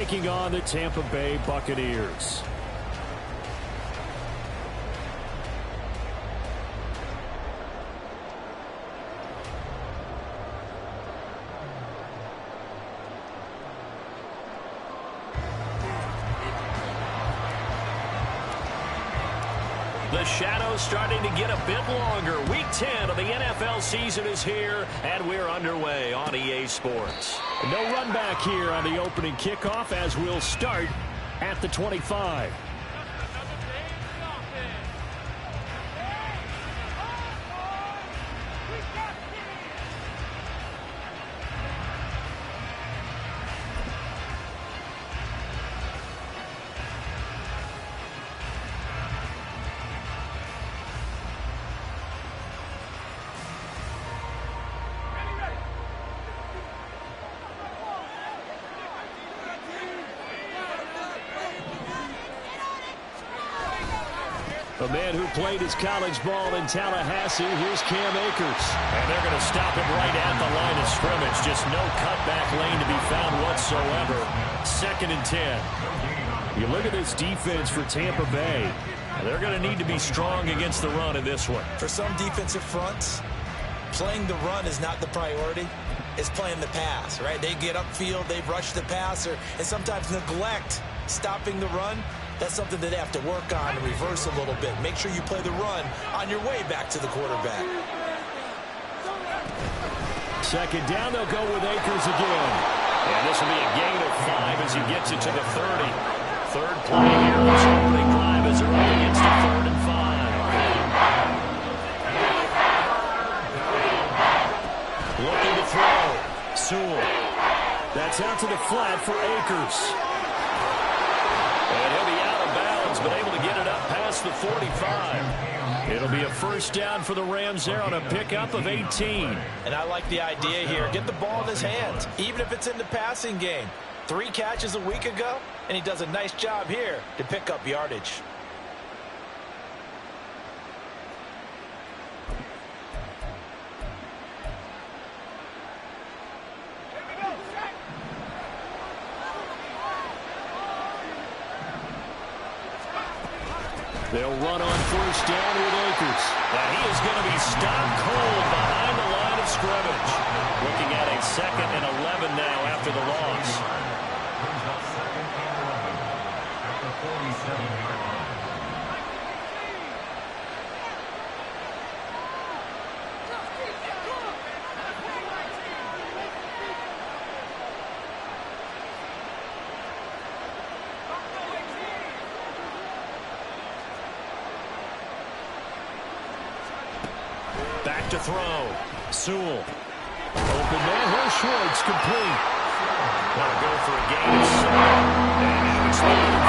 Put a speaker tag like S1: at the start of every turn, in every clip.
S1: Taking on the Tampa Bay Buccaneers.
S2: The shadow's starting to get a bit longer. Week 10 of the NFL season is here, and we're underway on EA Sports.
S1: No run back here on the opening kickoff as we'll start at the 25. A man who played his college ball in Tallahassee, here's Cam Akers.
S2: And they're going to stop him right at the line of scrimmage. Just no cutback lane to be found whatsoever. 2nd and 10.
S1: You look at this defense for Tampa Bay.
S2: They're going to need to be strong against the run in this one.
S3: For some defensive fronts, playing the run is not the priority. It's playing the pass, right? They get upfield, they rush the passer, and sometimes neglect stopping the run. That's something that they have to work on and reverse a little bit. Make sure you play the run on your way back to the quarterback.
S1: 2nd down, they'll go with Akers again.
S2: And this will be a gain of 5 as he gets it to the 30. Third play here. This opening drive as they're up against a 3rd and 5. Looking to throw.
S1: Sewell. That's out to the flat for Akers.
S2: And he'll be out of bounds, but able to get it up past the 45.
S1: It'll be a 1st down for the Rams there on a pickup of 18.
S3: And I like the idea here. Get the ball in his hands, even if it's in the passing game. 3 catches a week ago, and he does a nice job here to pick up yardage.
S1: They'll run on 1st down with Akers.
S2: And he is going to be stopped cold behind the line of scrimmage. Looking at a 2nd and 11 now after the loss.
S1: Back to throw. Sewell. Open man. Here's Schwartz, complete.
S2: That'll go for a gain of 7. And now it's 3rd and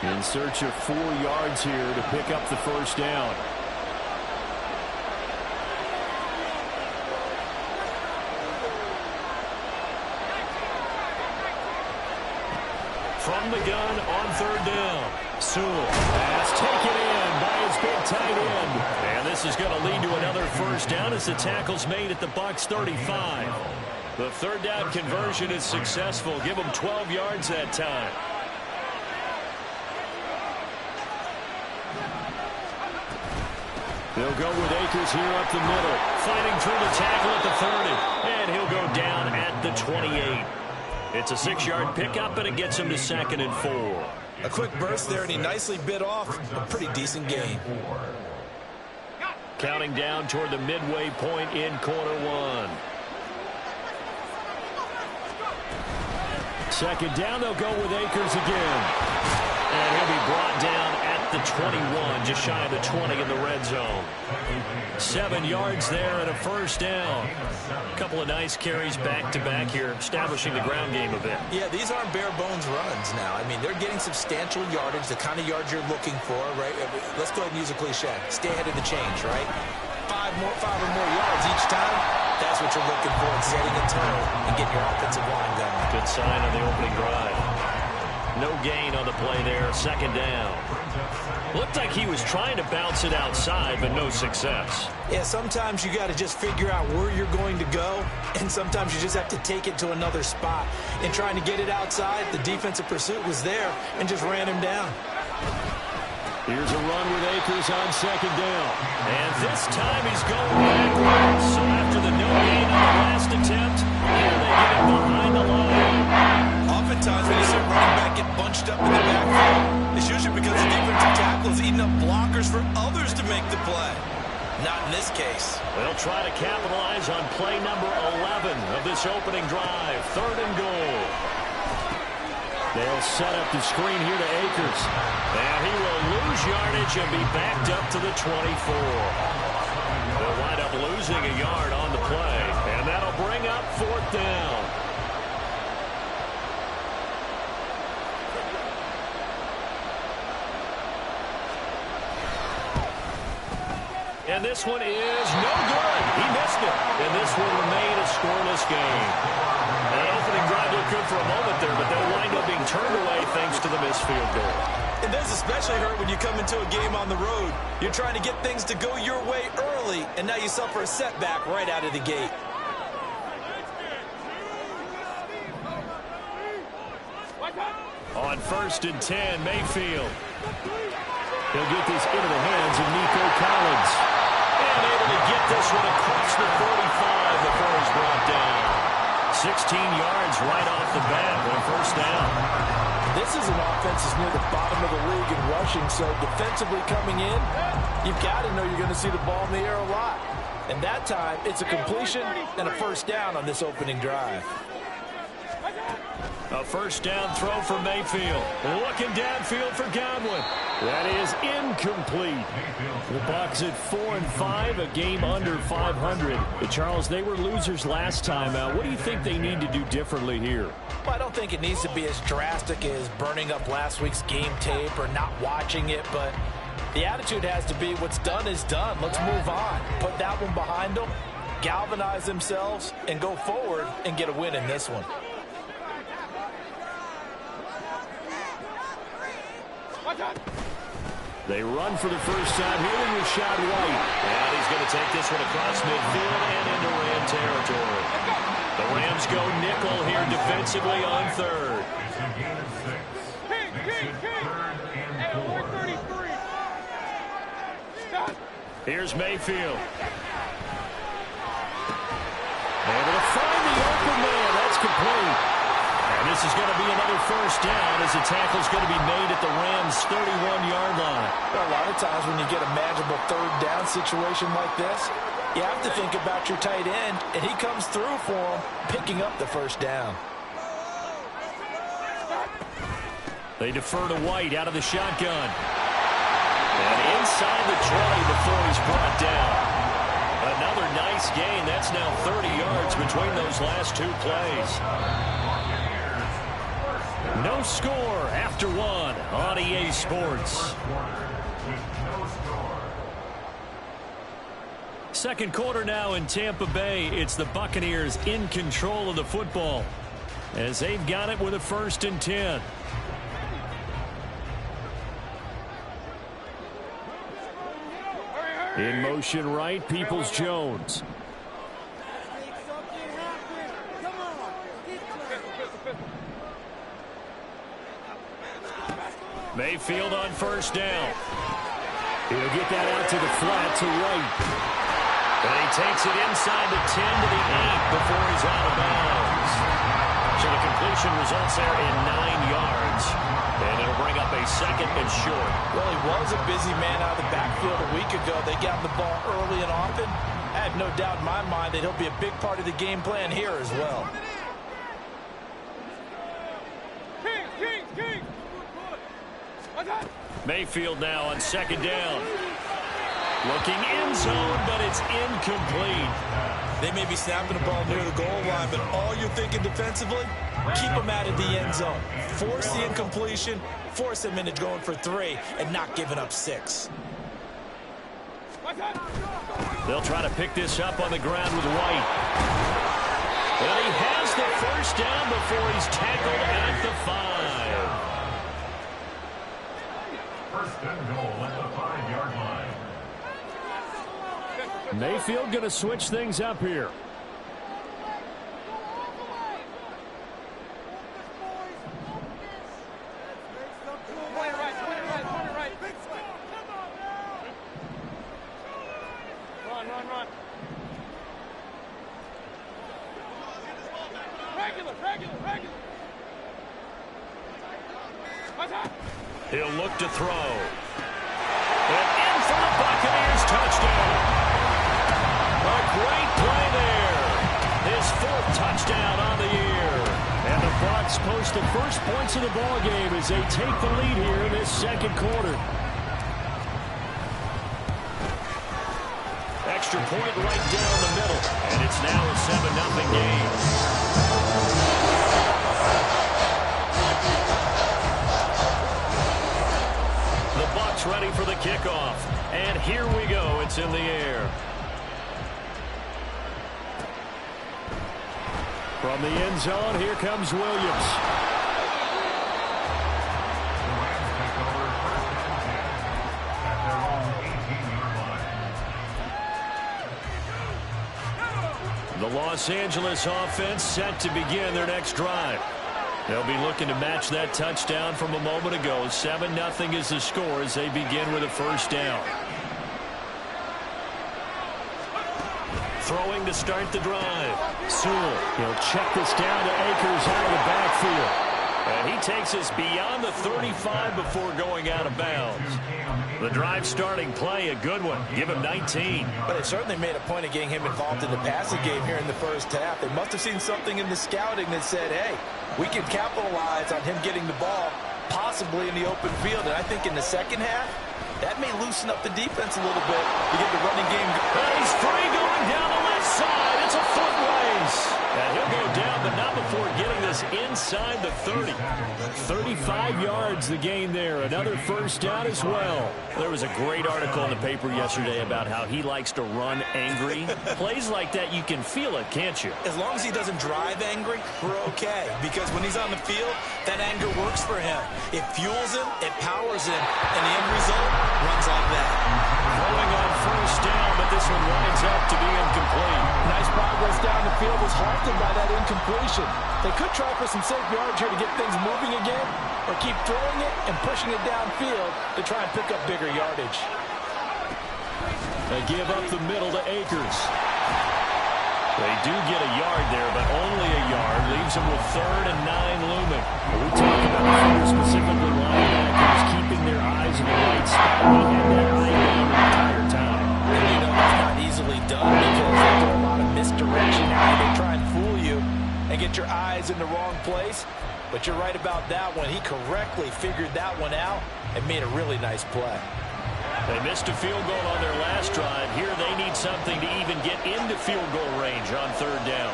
S2: 4.
S1: In search of 4 yards here to pick up the 1st down.
S2: From the gun on 3rd down.
S1: Sewell. That's taken in by his big tight end.
S2: And this is going to lead to another 1st down as the tackle's made at the Bucs 35. The 3rd down conversion is successful. Give them 12 yards that time.
S1: They'll go with Akers here up the middle.
S2: Fighting through the tackle at the 30. And he'll go down at the 28. It's a 6-yard pickup, and it gets him to 2nd and 4.
S3: A quick burst there, and he nicely bit off a pretty decent gain.
S2: Counting down toward the midway point in quarter 1.
S1: 2nd down, they'll go with Akers again.
S2: And he'll be brought down at the 21, just shy of the 20 in the red zone. 7 yards there and a 1st down. A couple of nice carries back-to-back here, establishing the ground game a bit.
S3: Yeah, these aren't bare-bones runs now. I mean, they're getting substantial yardage, the kind of yards you're looking for, right? Let's go ahead and use a cliche. Stay ahead of the change, right? 5 or more yards each time. That's what you're looking for in setting a tone and getting your offensive line going.
S2: Good sign on the opening drive. No gain on the play there. Second down. Looked like he was trying to bounce it outside, but no success.
S3: Yeah, sometimes you got to just figure out where you're going to go, and sometimes you just have to take it to another spot. In trying to get it outside, the defensive pursuit was there and just ran him down.
S1: Here's a run with Akers on second down.
S2: And this time he's going backwards. So after the no gain on the last attempt, here they get him behind the line.
S3: Oftentimes when you see a running back get bunched up in the backfield, it's usually because the defensive tackle is eating up blockers for others to make the play. Not in this case.
S2: They'll try to capitalize on play number 11 of this opening drive. Third and goal.
S1: They'll set up the screen here to Akers.
S2: And he will lose yardage and be backed up to the 24. They'll wind up losing a yard on the play. And that'll bring up fourth down. And this one is no good. He missed it. And this will remain a scoreless game. That opening drive looked good for a moment there, but they'll wind up being turned away thanks to the missed field goal.
S3: It does especially hurt when you come into a game on the road. You're trying to get things to go your way early, and now you suffer a setback right out of the gate.
S2: On 1st and 10, Mayfield.
S1: He'll get this into the hands of Nico Collins.
S2: And able to get this one across the 45 before he's brought down. 16 yards right off the bat with a first down.
S3: This is an offense that's near the bottom of the league in rushing, so defensively coming in, you've got to know you're going to see the ball in the air a lot. And that time, it's a completion and a first down on this opening drive.
S2: A first down throw for Mayfield. Looking downfield for Godwin.
S1: That is incomplete. The Bucs at 4-5, a game under 500. Charles, they were losers last time out. What do you think they need to do differently here?
S3: Well, I don't think it needs to be as drastic as burning up last week's game tape or not watching it, but the attitude has to be what's done is done. Let's move on. Put that one behind them, galvanize themselves, and go forward and get a win in this one.
S1: They run for the first time here with Rashad White.
S2: And he's going to take this one across midfield and into Ram territory. The Rams go nickel here defensively on third. Here's Mayfield.
S1: Able to find the open man. That's complete.
S2: And this is going to be another first down as the tackle's going to be made at the Rams' 31-yard line.
S3: Well, a lot of times when you get a manageable third down situation like this, you have to think about your tight end, and he comes through for him, picking up the first down.
S2: They defer to White out of the shotgun. And inside the 20 before he's brought down. Another nice gain. That's now 30 yards between those last two plays. No score after one on EA Sports. Second quarter now in Tampa Bay. It's the Buccaneers in control of the football as they've got it with a 1st and 10.
S1: In motion right, Peoples-Jones.
S2: Mayfield on first down.
S1: He'll get that out to the flat to White.
S2: And he takes it inside the 10 to the 8 before he's out of bounds. So the completion results there in 9 yards. And it'll bring up a 2nd and short.
S3: Well, he was a busy man out of the backfield a week ago. They got him the ball early and often. I have no doubt in my mind that he'll be a big part of the game plan here as well.
S2: Mayfield now on 2nd down. Looking end zone, but it's incomplete.
S3: They may be snapping the ball near the goal line, but all you're thinking defensively, keep them out of the end zone. Force the incompletion, force them into going for 3, and not giving up 6.
S2: They'll try to pick this up on the ground with White. And he has the first down before he's tackled at the 5.
S4: First and goal at the 5-yard line.
S1: Mayfield going to switch things up here.
S2: He'll look to throw. And in for the Buccaneers touchdown. A great play there. His 4th touchdown on the year.
S1: And the Bucs post the first points of the ball game as they take the lead here in this second quarter.
S2: Extra point right down the middle. And it's now a 7-0 game. Bucs ready for the kickoff. And here we go. It's in the air.
S1: From the end zone, here comes Williams.
S2: The Los Angeles offense set to begin their next drive. They'll be looking to match that touchdown from a moment ago. 7-0 is the score as they begin with a first down. Throwing to start the drive.
S1: Sewell, he'll check this down to Akers out of the backfield.
S2: And he takes us beyond the 35 before going out of bounds. The drive starting play, a good one. Give him 19.
S3: But they certainly made a point of getting him involved in the passing game here in the first half. They must have seen something in the scouting that said, hey, we can capitalize on him getting the ball possibly in the open field. And I think in the second half, that may loosen up the defense a little bit to get the running game.
S2: And he's free going down the left side. It's a foot race. And he'll go down, but not before getting this inside the 30.
S1: 35 yards the gain there. Another first down as well.
S2: There was a great article in the paper yesterday about how he likes to run angry. Plays like that, you can feel it, can't you?
S3: As long as he doesn't drive angry, we're okay. Because when he's on the field, that anger works for him. It fuels him, it powers him, and the end result runs like that.
S2: Rolling on first down, but this one winds up to be incomplete.
S3: Nice progress down the field was halted by that incompletion. They could try for some safe yards here to get things moving again, or keep throwing it and pushing it downfield to try and pick up bigger yardage.
S1: They give up the middle to Akers.
S2: They do get a yard there, but only a yard. Leaves them with 3rd and 9 looming.
S1: We talk about the specifically linebackers keeping their eyes in the right spot. He had that eye down the entire time.
S3: And you know that's not easily done because they do a lot of misdirection. They try and fool you and get your eyes in the wrong place. But you're right about that one. He correctly figured that one out and made a really nice play.
S2: They missed a field goal on their last drive. Here they need something to even get into field goal range on 3rd down.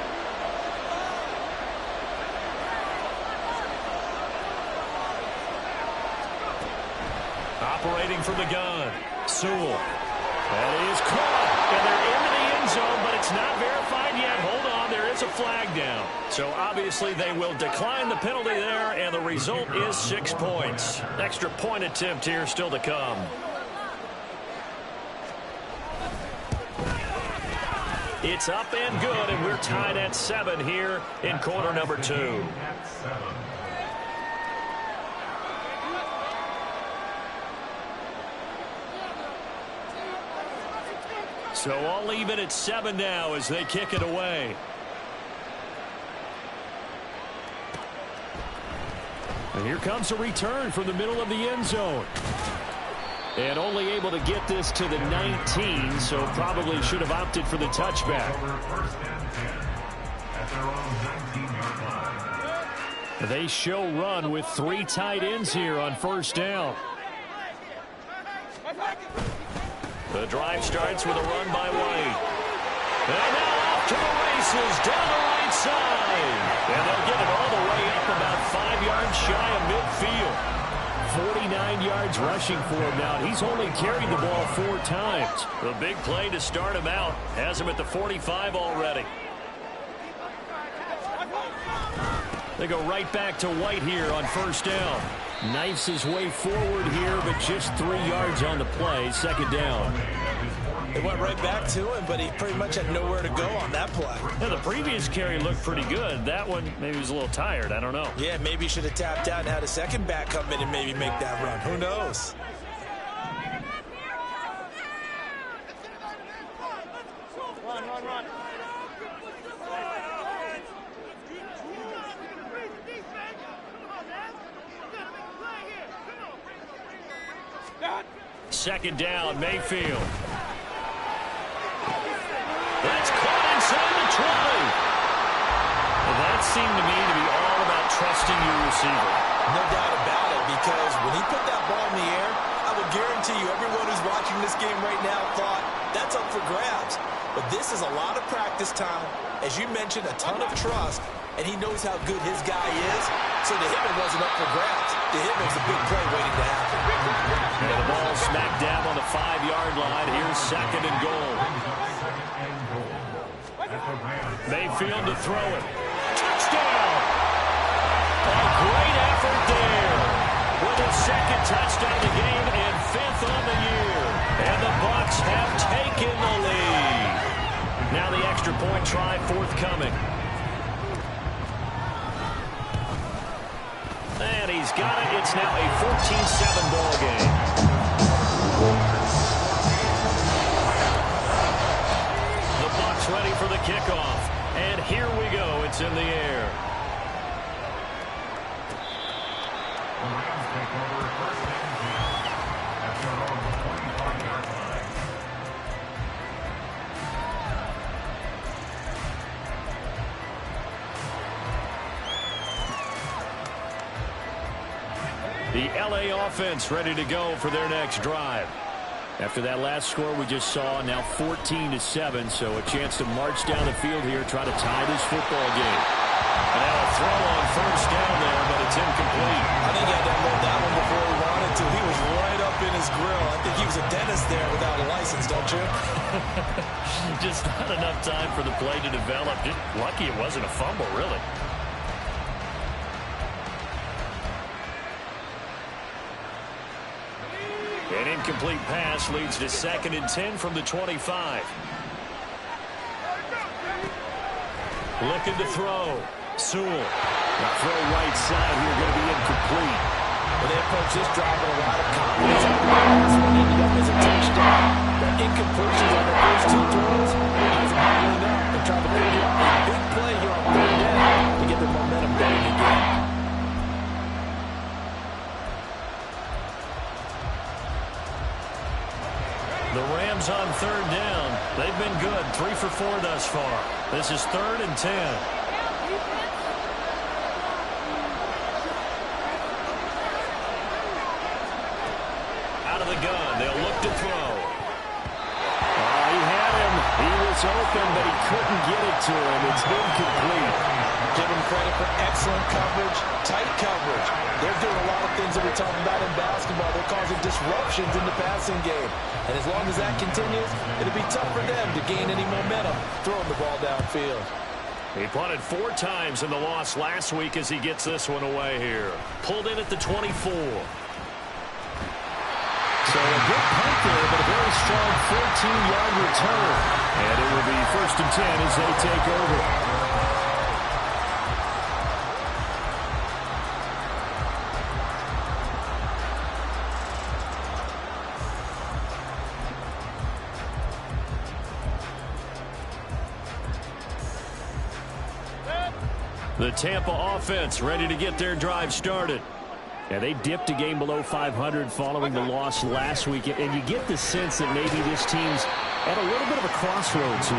S2: Operating from the gun. Sewell. That is caught. And they're into the end zone, but it's not verified yet. Hold on, there is a flag down. So obviously they will decline the penalty there, and the result is 6 points. Extra point attempt here still to come. It's up and good, and we're tied at 7 here in quarter number 2. So I'll leave it at 7 now as they kick it away.
S1: And here comes a return from the middle of the end zone. And only able to get this to the 19, so probably should have opted for the touchback. They show run with 3 tight ends here on first down.
S2: The drive starts with a run by White. And now off to the races down the right side. And they'll get it all the way up about 5 yards shy of midfield.
S1: 49 yards rushing for him now. He's only carried the ball 4 times.
S2: The big play to start him out has him at the 45 already. They go right back to White here on first down.
S1: Knifes his way forward here, but just 3 yards on the play. Second down.
S3: They went right back to him, but he pretty much had nowhere to go on that play.
S2: Yeah, the previous carry looked pretty good. That one, maybe he was a little tired. I don't know.
S3: Yeah, maybe he should have tapped out and had a second back come in and maybe make that run. Who knows?
S5: Run.
S2: Second down, Mayfield. That's caught inside the 20. Well, that seemed to me to be all about trusting your receiver.
S3: No doubt about it, because when he put that ball in the air, I will guarantee you everyone who's watching this game right now thought that's up for grabs. But this is a lot of practice time. As you mentioned, a ton of trust, and he knows how good his guy is. So to him, it wasn't up for grabs. To him, it was a big play waiting to happen.
S2: And the ball smack dab on the 5-yard line. Here's second and goal. Mayfield to throw it. Touchdown! A great effort there. With his second touchdown of the game and 5th on the year. And the Bucs have taken the lead. Now the extra point try forthcoming. And he's got it. It's now a 14-7 ball game. The Bucs ready for the kickoff. And here we go. It's in the air.
S4: The Rams take over first and 10 at their own 25-yard line.
S1: The LA offense ready to go for their next drive. After that last score we just saw, now 14-7, so a chance to march down the field here, try to tie this football game.
S2: And now a throw on first down there, but it's incomplete.
S3: I think he had to unload that one before he wanted to. He was right up in his grill. I think he was a dentist there without a license, don't you?
S2: Just not enough time for the play to develop. Just lucky it wasn't a fumble, really. An incomplete pass leads to 2nd and 10 from the 25. Looking to throw. Sewell.
S1: The throw right side here going to be incomplete.
S3: Well, they approach this drive with a lot of confidence. This one ended up as a touchdown. That incompletions on the first 2 throws has them huddling up and trying to figure out a big play here on 3rd down to get the momentum going again.
S2: The Rams on 3rd down. They've been good. 3 for 4 thus far. This is 3rd and 10. Out of the gun. They'll look to throw.
S1: He had him. He was open, but he couldn't get it to him. It's incomplete.
S3: Give him credit for excellent coverage, tight coverage. They're doing a lot of things that we talk about in basketball. They're causing disruptions in the passing game. And as long as that continues, it'll be tough for them to gain any momentum throwing the ball downfield.
S2: He punted 4 times in the loss last week as he gets this one away here. Pulled in at the 24.
S1: So a good punt there, but a very strong 14-yard return. And it will be 1st and 10 as they take over.
S2: The Tampa offense ready to get their drive started.
S1: Yeah, they dipped a game below 500 following the loss last week, and you get the sense that maybe this team's at a little bit of a crossroads here.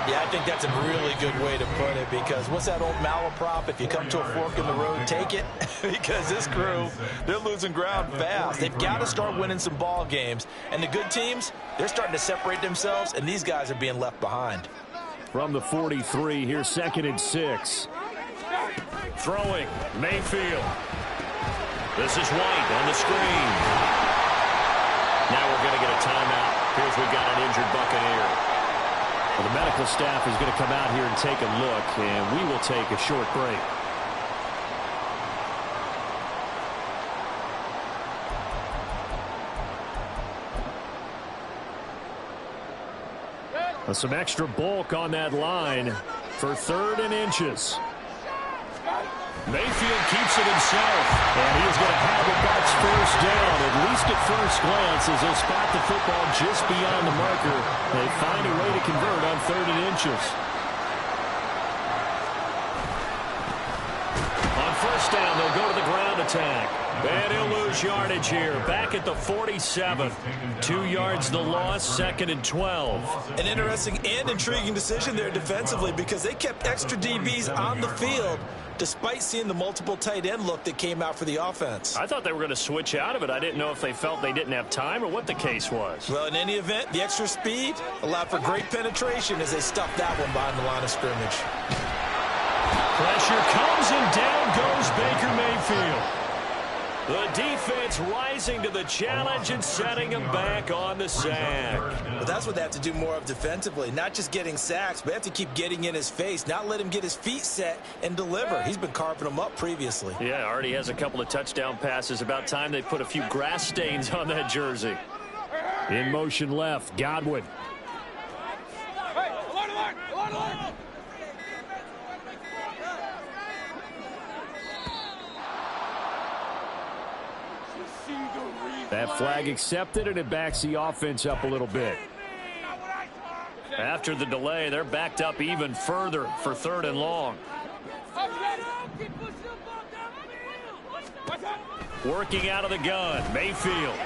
S3: Yeah, I think that's a really good way to put it, because what's that old malaprop? If you come to a fork in the road, take it. Because this crew, they're losing ground fast. They've got to start winning some ball games. And the good teams, they're starting to separate themselves, and these guys are being left behind.
S1: From the 43, here's 2nd and 6.
S2: Throwing, Mayfield. This is White on the screen. Now we're going to get a timeout. Here's we've got an injured Buccaneer.
S1: Well, the medical staff is going to come out here and take a look, and we will take a short break. Some extra bulk on that line for 3rd and inches.
S2: Mayfield keeps it himself.
S1: And he's going to have the Bucs first down, at least at first glance, as they'll spot the football just beyond the marker. They find a way to convert on 3rd and inches.
S2: On first down, they'll go to the ground attack. And he'll lose yardage here. Back at the 47. 2 yards the loss, 2nd and 12.
S3: An interesting and intriguing decision there defensively because they kept extra DBs on the field despite seeing the multiple tight end look that came out for the offense.
S2: I thought they were going to switch out of it. I didn't know if they felt they didn't have time or what the case was.
S3: Well, in any event, the extra speed allowed for great penetration as they stuffed that one behind the line of scrimmage.
S2: Pressure comes and down goes Baker Mayfield. The defense rising to the challenge and setting him back on the sack.
S3: But that's what they have to do more of defensively, not just getting sacks, but have to keep getting in his face, not let him get his feet set and deliver. He's been carving them up previously.
S2: Yeah, already has a couple of touchdown passes. About time they put a few grass stains on that jersey.
S1: In motion left, Godwin. That flag accepted, and it backs the offense up a little bit.
S2: After the delay, they're backed up even further for 3rd and long. Working out of the gun, Mayfield.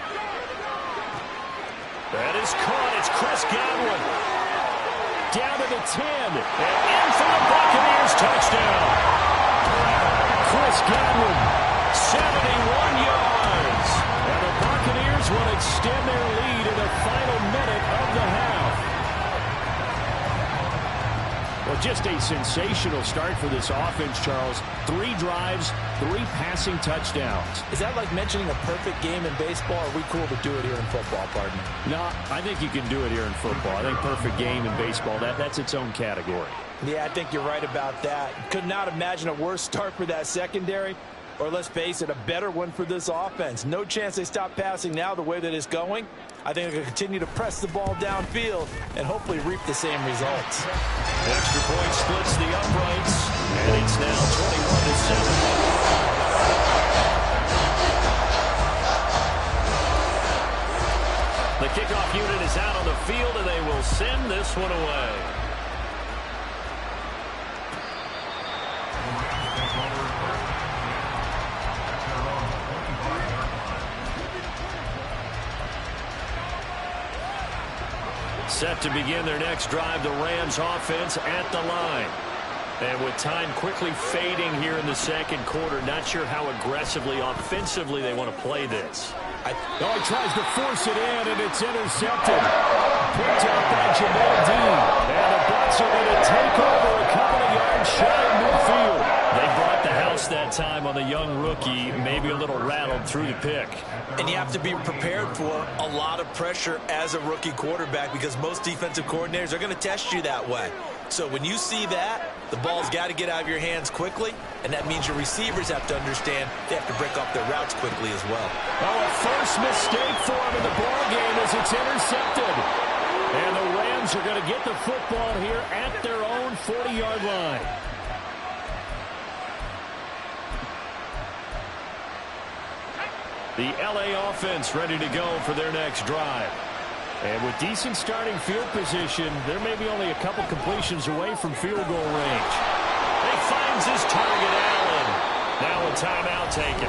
S2: That is caught. It's Chris Godwin.
S1: Down to the 10.
S2: And in for the Buccaneers touchdown.
S1: Chris Godwin.
S2: 71 yards.
S1: And the Buccaneers will extend their lead in the final minute of the half. Well, just a sensational start for this offense, Charles. 3 drives, 3 passing touchdowns.
S3: Is that like mentioning a perfect game in baseball, or are we cool to do it here in football, partner?
S1: No, I think you can do it here in football. I think perfect game in baseball, that's its own category.
S3: Yeah, I think you're right about that. Could not imagine a worse start for that secondary. Or let's face it, a better one for this offense. No chance they stop passing now the way that it's going. I think they'll continue to press the ball downfield and hopefully reap the same results.
S2: Extra point splits the uprights, and it's now 21-7. The kickoff unit is out on the field, and they will send this one away. Set to begin their next drive, the Rams offense at the line. And with time quickly fading here in the second quarter, not sure how aggressively, offensively they want to play this.
S1: He tries to force it in, and it's intercepted. Picked up by Jamal Dean. And the Bucs are going to take over a couple of yards shy of midfield.
S2: They brought the house that time on the young rookie, maybe a little rattled through the pick.
S3: And you have to be prepared for a lot of pressure as a rookie quarterback because most defensive coordinators are going to test you that way. So when you see that, the ball's got to get out of your hands quickly, and that means your receivers have to understand they have to break off their routes quickly as well.
S1: Oh, a first mistake for him in the ballgame as it's intercepted. And the Rams are going to get the football here at their own 40-yard line.
S2: The LA offense ready to go for their next drive.
S1: And with decent starting field position, there may be only a couple completions away from field goal range.
S2: He finds his target, Allen. Now a timeout taken.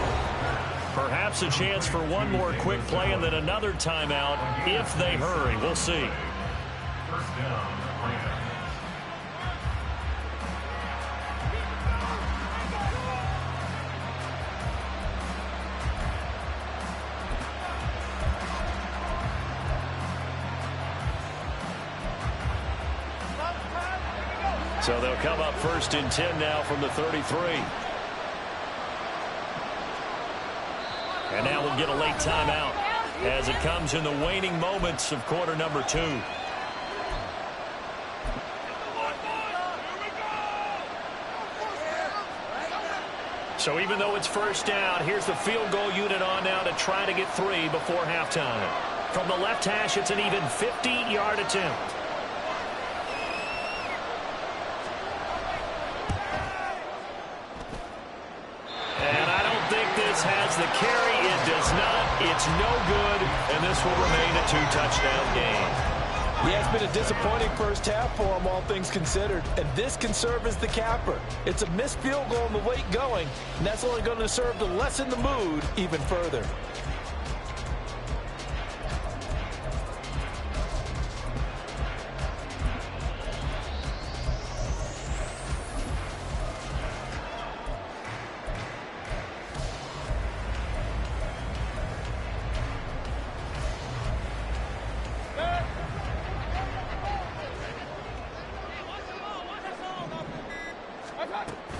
S2: Perhaps a chance for one more quick play and then another timeout if they hurry. We'll see.
S4: First down, Rams.
S2: So they'll come up 1st and 10 now from the 33. And now we'll get a late timeout as it comes in the waning moments of quarter number 2. So even though it's first down, here's the field goal unit on now to try to get 3 before halftime. From the left hash, it's an even 50-yard attempt. It's no good, and this will remain a 2-touchdown game.
S3: Yeah, it's been a disappointing first half for him, all things considered. And this can serve as the capper. It's a missed field goal in the late going, and that's only going to serve to lessen the mood even further.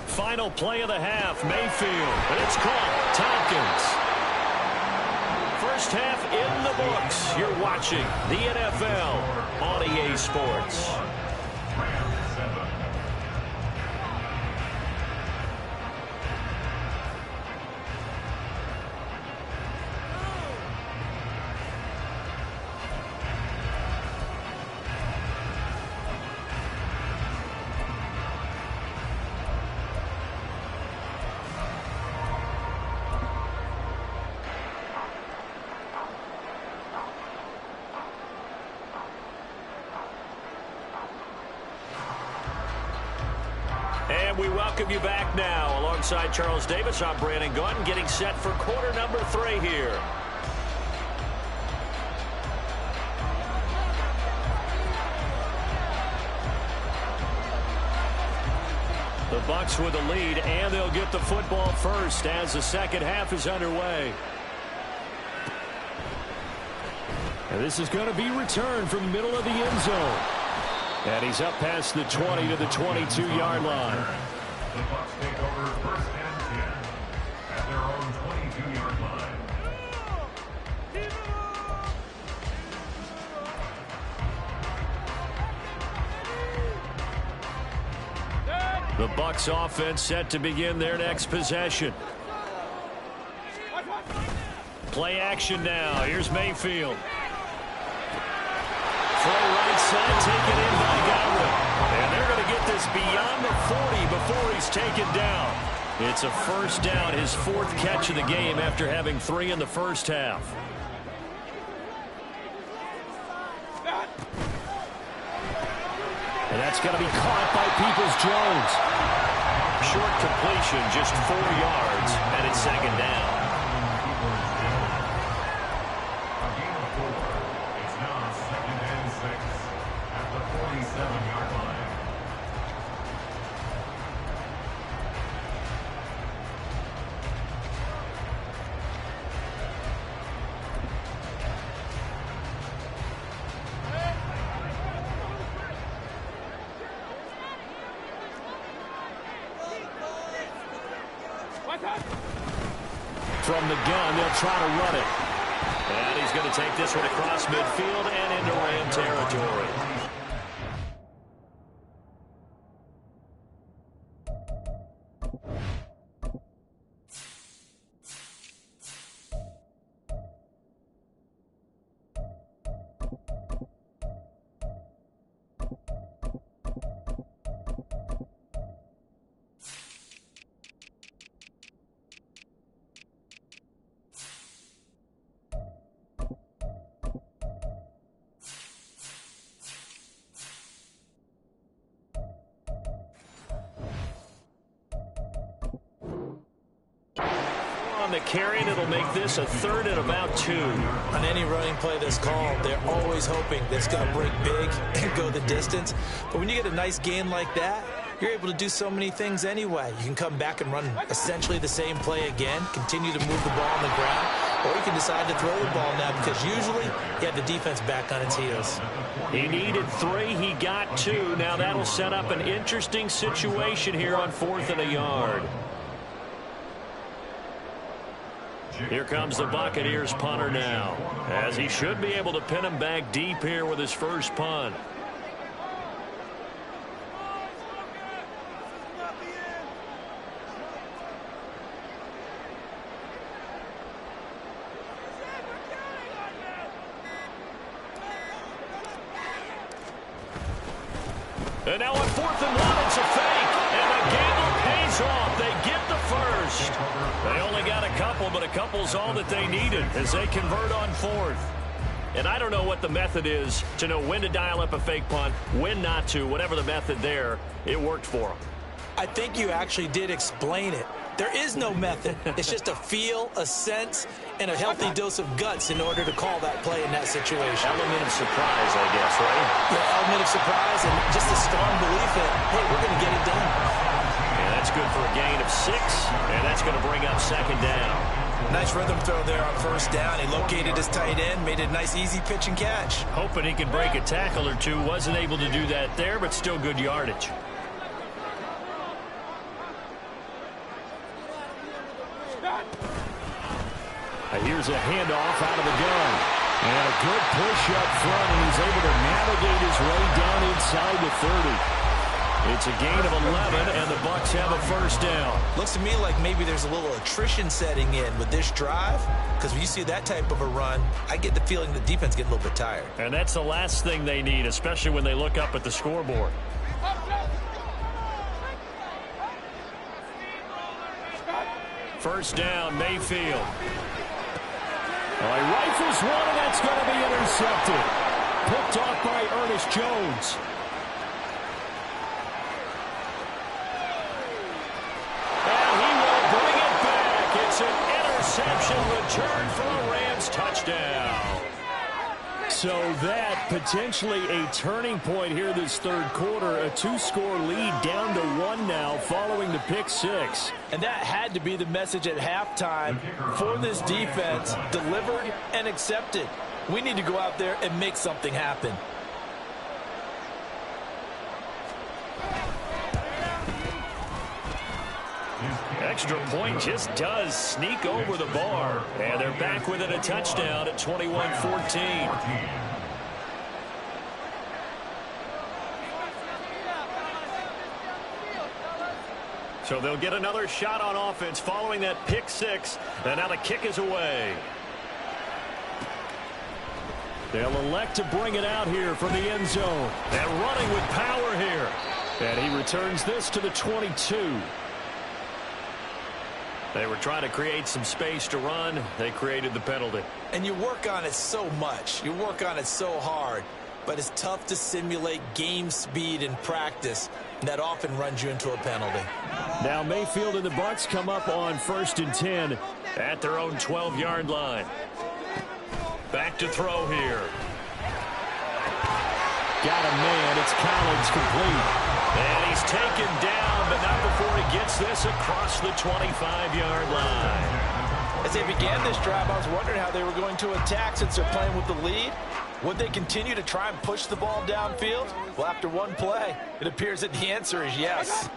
S2: Final play of the half, Mayfield, and it's caught. Tompkins. First half in the books. You're watching the NFL on EA Sports. And we welcome you back now. Alongside Charles Davis, I'm Brandon Gaudin, getting set for quarter number 3 here. The Bucs with the lead, and they'll get the football first as the second half is underway.
S1: And this is going to be returned from the middle of the end zone. And he's up past the 20 to the 22-yard line.
S4: The Bucs take over first and 10 at their own 22-yard line.
S2: The Bucs offense set to begin their next possession. Play action now. Here's Mayfield. Throw right side, taken in by Godwin. And they're going to get this beyond the 40 before he's taken down. It's a first down, his 4th catch of the game after having 3 in the first half.
S1: And that's going to be caught by Peoples-Jones.
S2: Short completion, just 4 yards, and it's second down.
S1: From the gun, they'll try to run it.
S2: And he's going to take this one across midfield and into Ram territory. The carry, and it'll make this a 3rd and about 2.
S3: On any running play that's called, they're always hoping that it's going to break big and go the distance. But when you get a nice gain like that, you're able to do so many things anyway. You can come back and run essentially the same play again, continue to move the ball on the ground, or you can decide to throw the ball now because usually you have the defense back on its heels.
S2: He needed 3. He got 2. Now that'll set up an interesting situation here on 4th and a yard. Here comes the Buccaneers punter now, as he should be able to pin him back deep here with his first punt. And now on 4th and 1, it's a fake, and the gamble pays off. They get the first. first. They only got a couple, but a couple's all that they needed as they convert on fourth. And I don't know what the method is to know when to dial up a fake punt, when not to, whatever the method there, it worked for them.
S3: I think you actually did explain it. There is no method. It's just a feel, a sense, and a healthy dose of guts in order to call that play in that situation.
S2: Element of surprise, I guess, right?
S3: Yeah, element of surprise and just a strong belief in, hey, we're going to get it done.
S2: And that's good for a gain of 6, and that's going to bring up second down.
S3: Nice rhythm throw there on first down. He located his tight end, made it a nice, easy pitch and catch.
S2: Hoping he could break a tackle or two. Wasn't able to do that there, but still good yardage.
S1: Here's a handoff out of the gun. And a good push up front, and he's able to navigate his way down inside the 30. It's a gain of 11, and the Bucs have a first down.
S3: Looks to me like maybe there's a little attrition setting in with this drive, because when you see that type of a run, I get the feeling the defense getting a little bit tired.
S2: And that's the last thing they need, especially when they look up at the scoreboard. First down, Mayfield.
S1: He rifles one, and that's going to be intercepted. Picked off by Ernest Jones.
S2: And he will bring it back. It's an interception return for a Rams touchdown.
S1: So that potentially a turning point here this third quarter. A 2-score lead down to 1 now following the pick 6.
S3: And that had to be the message at halftime for this defense. Delivered and accepted. We need to go out there and make something happen.
S2: Extra point just does sneak over the bar. And they're back within a touchdown at 21-14. So they'll get another shot on offense following that pick 6. And now the kick is away.
S1: They'll elect to bring it out here from the end zone.
S2: And running with power here.
S1: And he returns this to the 22.
S2: They were trying to create some space to run. They created the penalty.
S3: And you work on it so much. You work on it so hard. But it's tough to simulate game speed in practice. And that often runs you into a penalty.
S1: Now Mayfield and the Bucs come up on 1st and 10.
S2: At their own 12-yard line. Back to throw here.
S1: Got a man. It's Collins complete.
S2: And he's taken down, but not before he gets this across the 25-yard line.
S3: As they began this drive, I was wondering how they were going to attack since they're playing with the lead. Would they continue to try and push the ball downfield? Well, after one play, it appears that the answer is yes.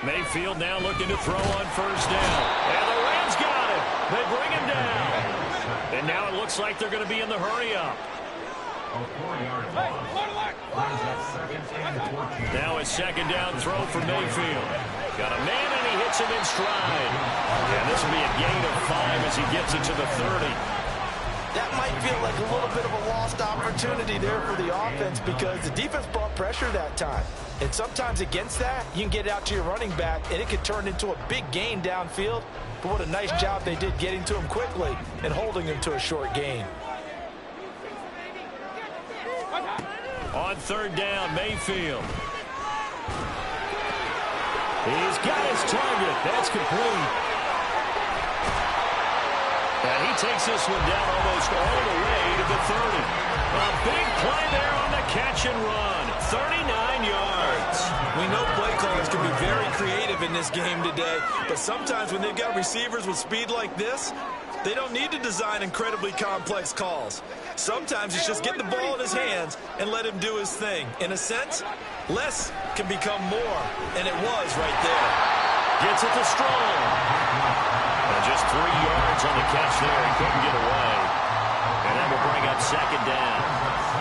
S2: Mayfield now looking to throw on first down. And the Rams got it. They bring him down. And now it looks like they're going to be in the hurry-up. Now a second down throw for Mayfield. Got a man and he hits him in stride. And this will be a gain of 5 as he gets it to the 30.
S3: That might feel like a little bit of a lost opportunity there for the offense because the defense brought pressure that time. And sometimes against that, you can get it out to your running back and it could turn into a big gain downfield. But what a nice job they did getting to him quickly and holding him to a short gain.
S2: On third down, Mayfield.
S1: He's got his target. That's complete.
S2: And he takes this one down almost all the way to the 30. A big play there on the catch and run. 39 yards.
S3: We know play callers can be very creative in this game today, but sometimes when they've got receivers with speed like this, they don't need to design incredibly complex calls. Sometimes it's just get the ball in his hands and let him do his thing. In a sense, less can become more, and it was right there.
S2: Gets it to Strong. And just 3 yards on the catch there. He couldn't get away. And that will bring up second down.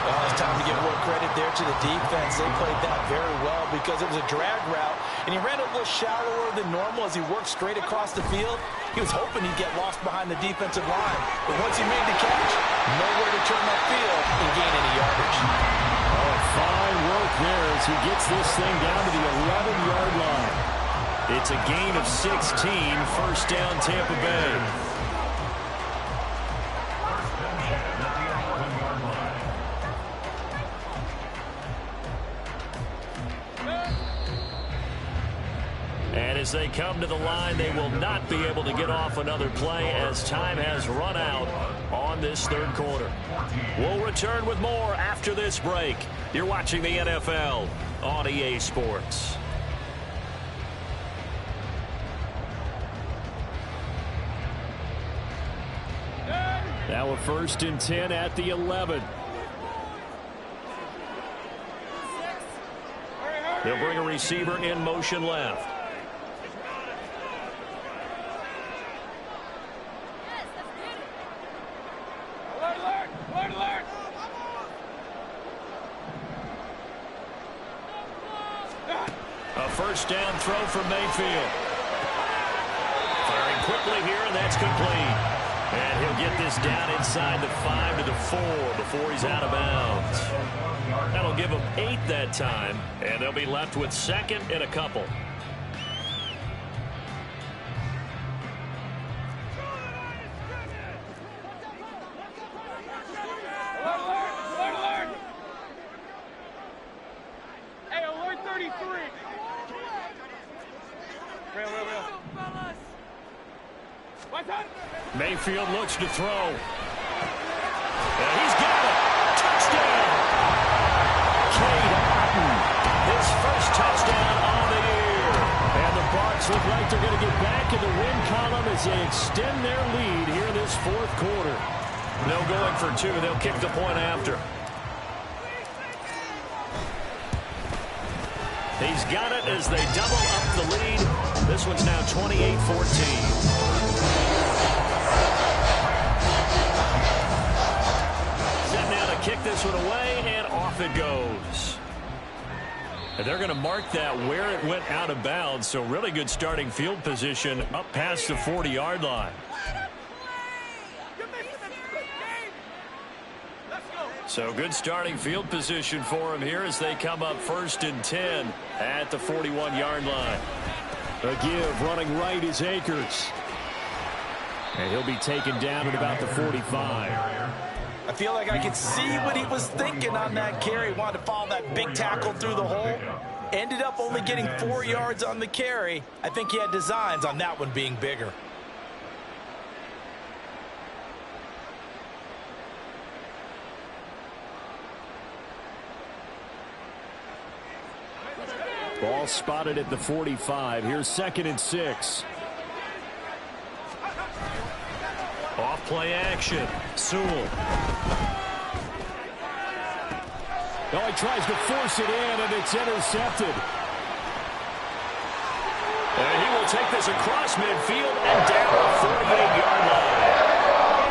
S3: Well, it's time to give more credit there to the defense. They played that very well because it was a drag route, and he ran a little shallower than normal as he worked straight across the field. He was hoping he'd get lost behind the defensive line. But once he made the catch, nowhere to turn that field and gain any yardage.
S1: Oh, fine work there as he gets this thing down to the 11-yard line.
S2: It's a gain of 16, first down Tampa Bay. And as they come to the line, they will not be able to get off another play as time has run out on this third quarter. We'll return with more after this break. You're watching the NFL on EA Sports. Now a 1st and 10 at the 11. They'll bring a receiver in motion left. A first down throw for Mayfield. Firing quickly here, and that's complete. And he'll get this down inside the 5 to the 4 before he's out of bounds. That'll give him 8 that time, and they'll be left with 2nd and a couple.
S5: Hey, alert 33. Real.
S2: Mayfield looks to throw. And he's got it. Touchdown. Cade Otton, his first touchdown on the year. And the Bucs look like they're going to get back in the win column as they extend their lead here in this 4th quarter. No going for 2. They'll kick the point after. He's got it as they double up the lead. This one's now 28-14. Kick this one away, and off it goes. And they're going to mark that where it went out of bounds, so really good starting field position up past the 40-yard line. So good starting field position for him here as they come up 1st and 10 at the 41-yard line. A give running right is Akers. And he'll be taken down at about the 45.
S3: I feel like I could see what he was thinking on that carry. Wanted to follow that big tackle through the hole. Ended up only getting 4 yards on the carry. I think he had designs on that one being bigger.
S2: Ball spotted at the 45. Here's 2nd and 6. Off play action. Sewell. Oh, he tries to force it in, and it's intercepted. And he will take this across midfield and down the 48-yard line.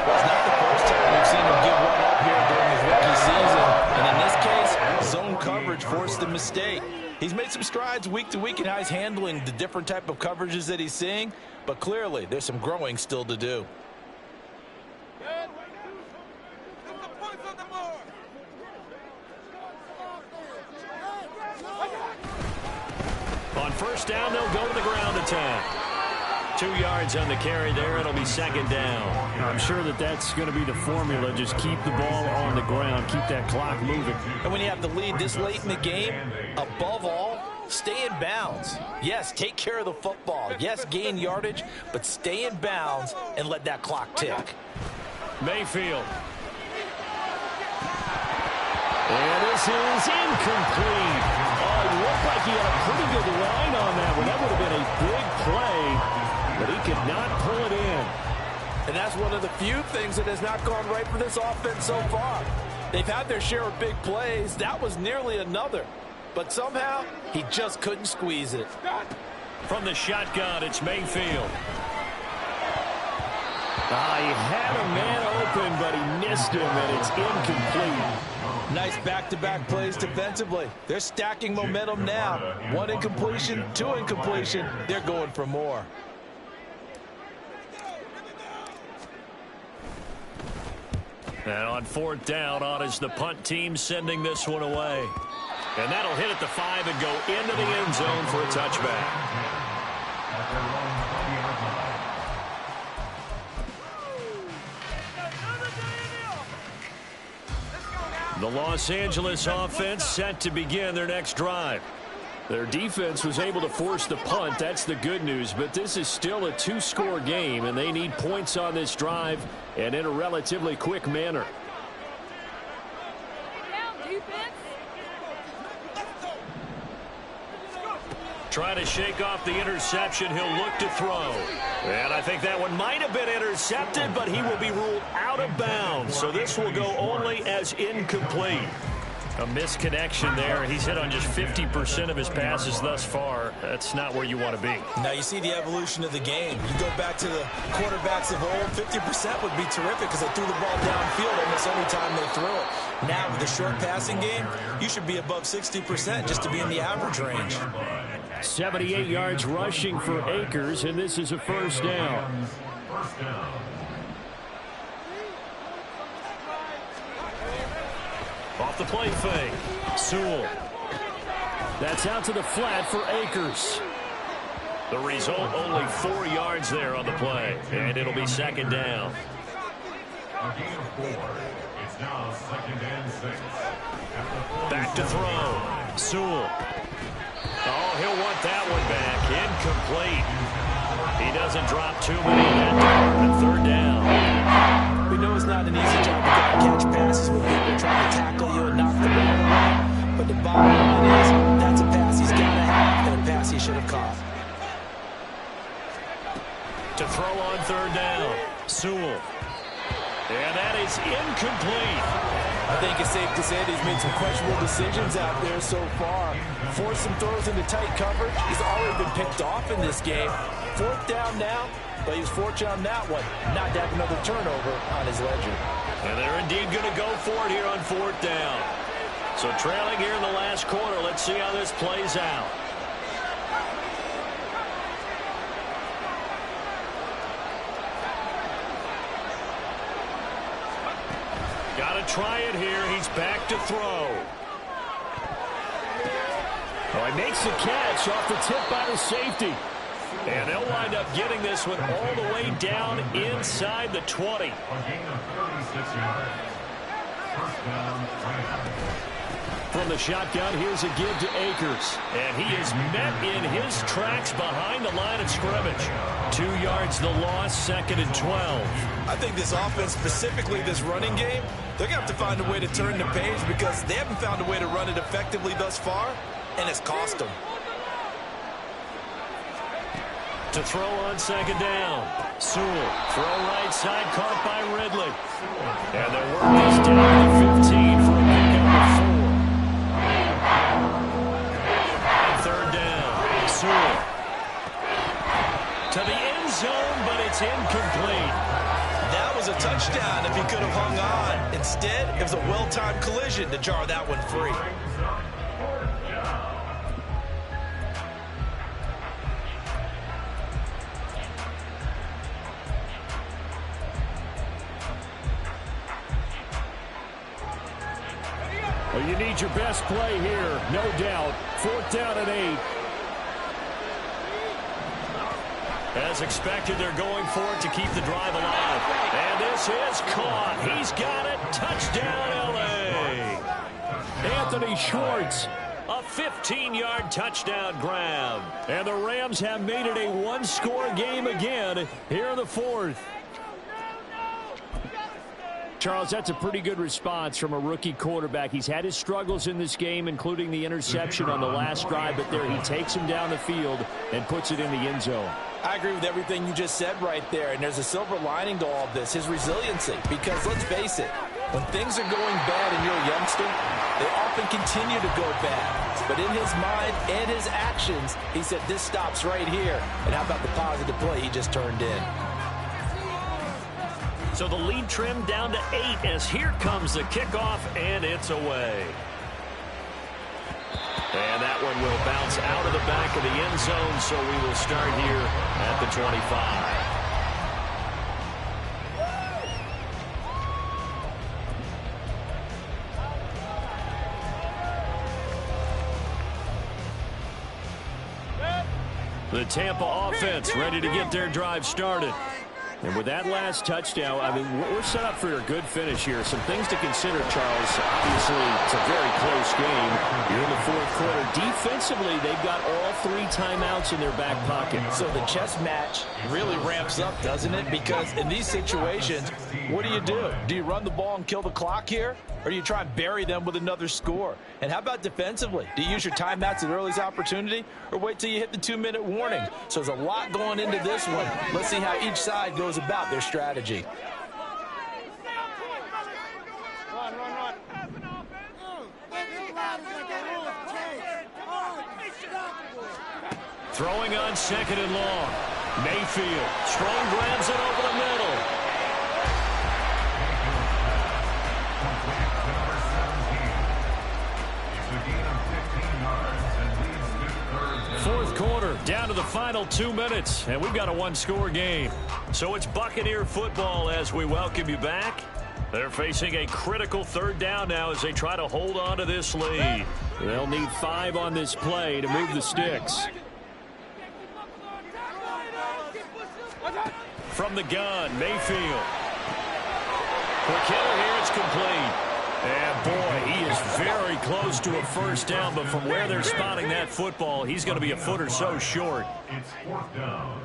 S3: Well, it's not the first time we've seen him give one up here during his rookie season. And in this case, zone coverage forced the mistake. He's made some strides week to week in how he's handling the different type of coverages that he's seeing. But clearly, there's some growing still to do.
S2: On 1st down, they'll go to the ground attack. 2 yards on the carry there. It'll be 2nd down. I'm sure that's going to be the formula. Just keep the ball on the ground. Keep that clock moving.
S3: And when you have the lead this late in the game, above all, stay in bounds. Yes, take care of the football. Yes, gain yardage, but stay in bounds and let that clock tick.
S2: Mayfield. And this is incomplete. Oh, it looked like he had a pretty good line on that one. That would have been a big play, but he could not pull it in.
S3: And that's one of the few things that has not gone right for this offense so far. They've had their share of big plays. That was nearly another. But somehow, he just couldn't squeeze it.
S2: From the shotgun, it's Mayfield. He had a man open, but he missed him, and it's incomplete.
S3: Nice back-to-back plays defensively. They're stacking momentum now. 1 incompletion, 2 incompletion. They're going for more.
S2: And on 4th down, on is the punt team sending this one away. And that'll hit at the 5 and go into the end zone for a touchback. The Los Angeles offense set to begin their next drive.
S1: Their defense was able to force the punt. That's the good news. But this is still a two-score game, and they need points on this drive and in a relatively quick manner.
S2: Trying to shake off the interception. He'll look to throw. And I think that one might have been intercepted, but he will be ruled out of bounds. So this will go only as incomplete. A misconnection there. He's hit on just 50% of his passes thus far. That's not where you want to be.
S3: Now you see the evolution of the game. You go back to the quarterbacks of old, 50% would be terrific because they threw the ball downfield almost every time they threw it. Now with the short passing game, you should be above 60% just to be in the average range.
S1: 78 yards rushing for Akers, and this is a first down.
S2: Off the play fake. Sewell.
S1: That's out to the flat for Akers.
S2: The result, only 4 yards there on the play. And it'll be second down.
S4: A gain of 4. It's now 2nd and 6.
S2: Back to throw. Sewell. Oh, he'll want that one back. Incomplete. He doesn't drop too many that time. Third down.
S3: We know it's not an easy job to catch passes when people are trying to tackle you and knock the ball away. But the bottom line is, that's a pass he's got to have and a pass he should have caught.
S2: To throw on third down. Sewell. And that is incomplete.
S3: I think it's safe to say that he's made some questionable decisions out there so far. Forced some throws into tight coverage. He's already been picked off in this game. Fourth down now, but he was fortunate on that one. Not to have another turnover on his ledger.
S2: And they're indeed going to go for it here on fourth down. So trailing here in the last quarter. Let's see how this plays out. Got to try it here. He's back to throw.
S1: Oh, he makes the catch off the tip by the safety.
S2: And they'll wind up getting this one all the way down inside the 20.
S4: A gain of 36 yards. First down, Rams.
S1: From the shotgun, here's a give to Akers.
S2: And he is met in his tracks behind the line of scrimmage. 2 yards the loss, 2nd and 12.
S3: I think this offense, specifically this running game, they're going to have to find a way to turn the page because they haven't found a way to run it effectively thus far, and it's cost them.
S2: To throw on second down. Sewell, throw right side, caught by Ridley. And their work is down to 15 for a pickup of 4. Third down. Sewell. To the end zone, but it's incomplete.
S3: That was a touchdown if he could have hung on. Instead, it was a well-timed collision to jar that one free.
S1: Well, you need your best play here, no doubt. Fourth down and 8.
S2: As expected, they're going for it to keep the drive alive. And this is caught. He's got it. Touchdown, L.A.
S1: Anthony Schwartz.
S2: A 15-yard touchdown grab.
S1: And the Rams have made it a one-score game again here in the fourth. Charles, that's a pretty good response from a rookie quarterback. He's had his struggles in this game, including the interception on the last drive, but there he takes him down the field and puts it in the end zone.
S3: I agree with everything you just said right there, and there's a silver lining to all of this, his resiliency. Because let's face it, when things are going bad and you're a youngster, they often continue to go bad. But in his mind and his actions, he said this stops right here. And how about the positive play he just turned in?
S2: So the lead trimmed down to 8 as here comes the kickoff, and it's away. And that one will bounce out of the back of the end zone, so we will start here at the 25. The Tampa offense ready to get their drive started.
S1: And with that last touchdown, I mean, we're set up for a good finish here. Some things to consider, Charles. Obviously, it's a very close game. You're in the fourth quarter. Defensively, they've got all 3 timeouts in their back pocket.
S3: So the chess match really ramps up, doesn't it? Because in these situations, what do? Do you run the ball and kill the clock here? Or do you try and bury them with another score? And how about defensively? Do you use your timeouts at earliest opportunity? Or wait till you hit the 2-minute warning? So there's a lot going into this one. Let's see how each side goes about their strategy.
S5: Run.
S2: Throwing on 2nd and long. Mayfield. Strong grabs it over the middle. Fourth quarter, down to the final 2 minutes, and we've got a 1-score game. So it's Buccaneer football as we welcome you back. They're facing a critical 3rd down now as they try to hold on to this lead.
S1: They'll need 5 on this play to move the sticks.
S2: From the gun, Mayfield. Quick hitter here, it's complete. And boy, he is very close to a 1st down, but from where they're spotting that football, he's going to be a foot or so short.
S4: It's 4th down.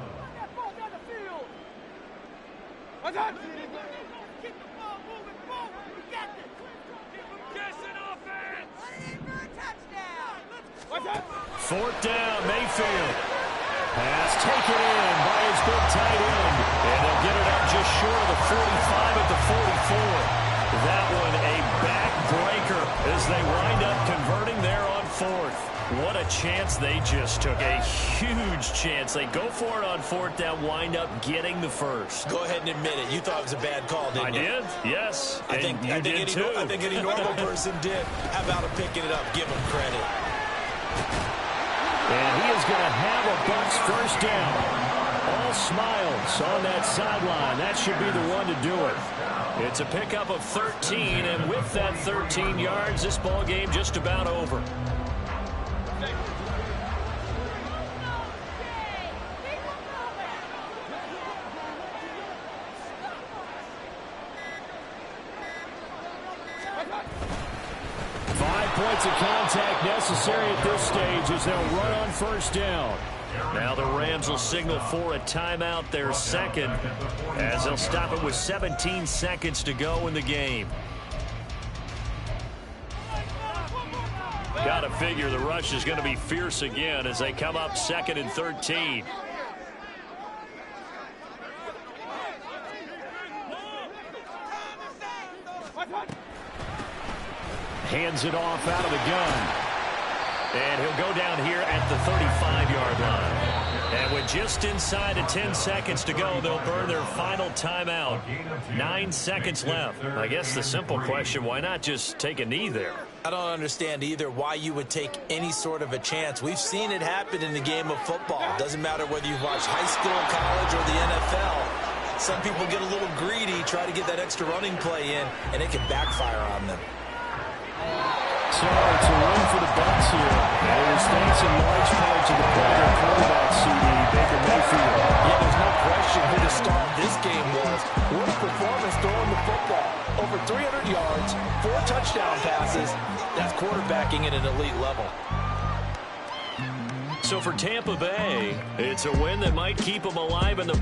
S2: Fourth down, Mayfield. Pass taken in by his big tight end. And they'll get it up just short of the 45 at the 44. That one a backbreaker as they wind up converting there on 4th. What a chance they just took. A huge chance. They go for it on 4th down, wind up getting the 1st.
S3: Go ahead and admit it. You thought it was a bad call, didn't you?
S2: I did, yes.
S3: I think any normal person did. How about him picking it up? Give him credit.
S1: And he is going to have a Bucs 1st down. All smiles on that sideline. That should be the one to do it.
S2: It's a pickup of 13, and with that 13 yards, this ball game just about over.
S1: Points of contact necessary at this stage as they'll run on 1st down.
S2: Now the Rams will signal for a timeout, their 2nd, as they'll stop it with 17 seconds to go in the game. Got to figure the rush is going to be fierce again as they come up 2nd and 13.
S1: Hands it off out of the gun.
S2: And he'll go down here at the 35-yard line. And with just inside of 10 seconds to go, they'll burn their final timeout. 9 seconds left. I guess the simple question, why not just take a knee there?
S3: I don't understand either why you would take any sort of a chance. We've seen it happen in the game of football. It doesn't matter whether you've watched high school, college, or the NFL. Some people get a little greedy, try to get that extra running play in, and it can backfire on them.
S1: So it's a win for the Bucs here. And it was thanks in large part to the player quarterback, CD, Baker Mayfield.
S3: Yeah, there's no question who the star of this game was. What a performance throwing the football. Over 300 yards, 4 touchdown passes. That's quarterbacking at an elite level.
S2: So for Tampa Bay, it's a win that might keep them alive in the